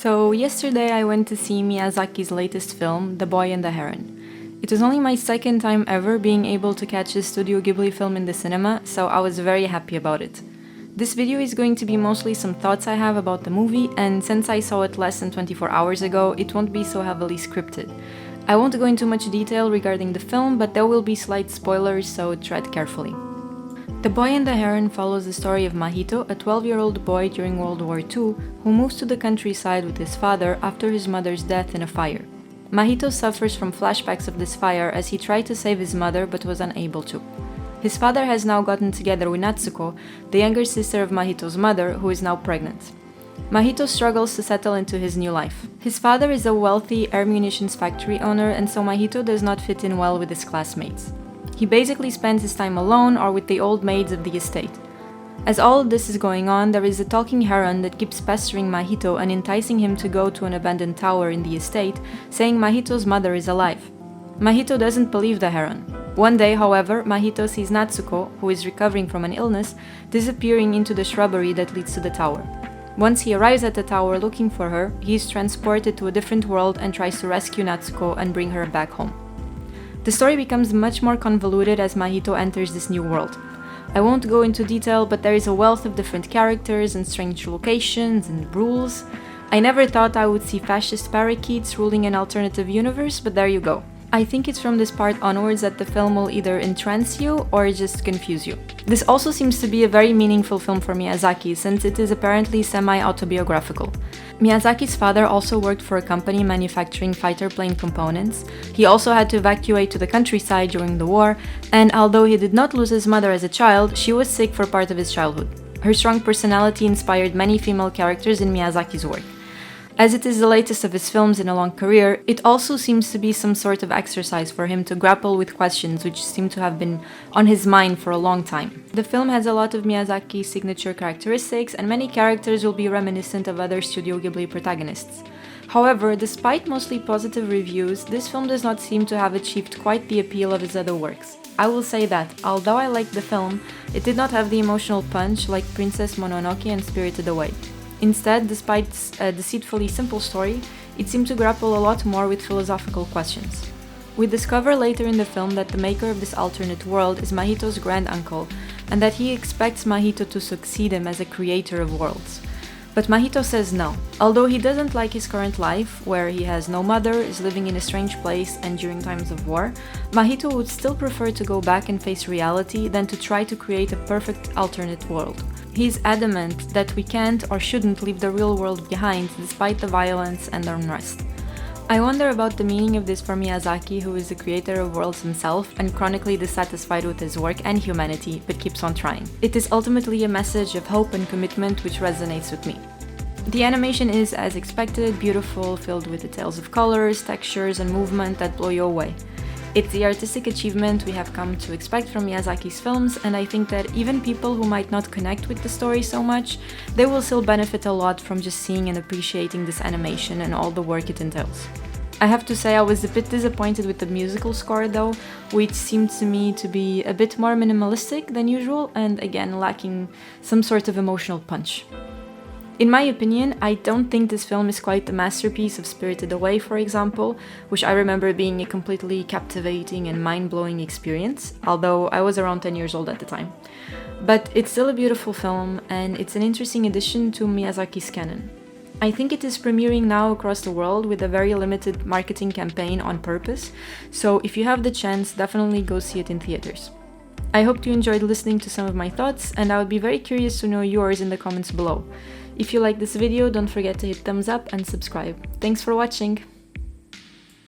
So yesterday I went to see Miyazaki's latest film, The Boy and the Heron. It was only my second time ever being able to catch a Studio Ghibli film in the cinema, so I was very happy about it. This video is going to be mostly some thoughts I have about the movie, and since I saw it less than 24 hours ago, it won't be so heavily scripted. I won't go into much detail regarding the film, but there will be slight spoilers, so tread carefully. The Boy and the Heron follows the story of Mahito, a 12-year-old boy during World War II who moves to the countryside with his father after his mother's death in a fire. Mahito suffers from flashbacks of this fire as he tried to save his mother but was unable to. His father has now gotten together with Natsuko, the younger sister of Mahito's mother, who is now pregnant. Mahito struggles to settle into his new life. His father is a wealthy air munitions factory owner, and so Mahito does not fit in well with his classmates. He basically spends his time alone or with the old maids of the estate. As all of this is going on, there is a talking heron that keeps pestering Mahito and enticing him to go to an abandoned tower in the estate, saying Mahito's mother is alive. Mahito doesn't believe the heron. One day, however, Mahito sees Natsuko, who is recovering from an illness, disappearing into the shrubbery that leads to the tower. Once he arrives at the tower looking for her, he is transported to a different world and tries to rescue Natsuko and bring her back home. The story becomes much more convoluted as Mahito enters this new world. I won't go into detail, but there is a wealth of different characters and strange locations and rules. I never thought I would see fascist parakeets ruling an alternative universe, but there you go. I think it's from this part onwards that the film will either entrance you or just confuse you. This also seems to be a very meaningful film for Miyazaki, since it is apparently semi-autobiographical. Miyazaki's father also worked for a company manufacturing fighter plane components. He also had to evacuate to the countryside during the war, and although he did not lose his mother as a child, she was sick for part of his childhood. Her strong personality inspired many female characters in Miyazaki's work. As it is the latest of his films in a long career, it also seems to be some sort of exercise for him to grapple with questions which seem to have been on his mind for a long time. The film has a lot of Miyazaki's signature characteristics, and many characters will be reminiscent of other Studio Ghibli protagonists. However, despite mostly positive reviews, this film does not seem to have achieved quite the appeal of his other works. I will say that, although I liked the film, it did not have the emotional punch like Pricess Mononoke and Spirited Away. Instead, despite a deceitfully simple story, it seemed to grapple a lot more with philosophical questions. We discover later in the film that the maker of this alternate world is Mahito's granduncle, and that he expects Mahito to succeed him as a creator of worlds. But Mahito says no. Although he doesn't like his current life, where he has no mother, is living in a strange place, and during times of war, Mahito would still prefer to go back and face reality than to try to create a perfect alternate world. He's adamant that we can't or shouldn't leave the real world behind despite the violence and the unrest. I wonder about the meaning of this for Miyazaki, who is the creator of worlds himself and chronically dissatisfied with his work and humanity, but keeps on trying. It is ultimately a message of hope and commitment which resonates with me. The animation is, as expected, beautiful, filled with details of colors, textures, and movement that blow you away. It's the artistic achievement we have come to expect from Miyazaki's films, and I think that even people who might not connect with the story so much, they will still benefit a lot from just seeing and appreciating this animation and all the work it entails. I have to say I was a bit disappointed with the musical score though, which seemed to me to be a bit more minimalistic than usual and again lacking some sort of emotional punch. In my opinion, I don't think this film is quite the masterpiece of Spirited Away, for example, which I remember being a completely captivating and mind-blowing experience, although I was around 10 years old at the time. But it's still a beautiful film, and it's an interesting addition to Miyazaki's canon. I think it is premiering now across the world with a very limited marketing campaign on purpose, so if you have the chance, definitely go see it in theaters. I hope you enjoyed listening to some of my thoughts, and I would be very curious to know yours in the comments below. If you like this video, don't forget to hit thumbs up and subscribe. Thanks for watching!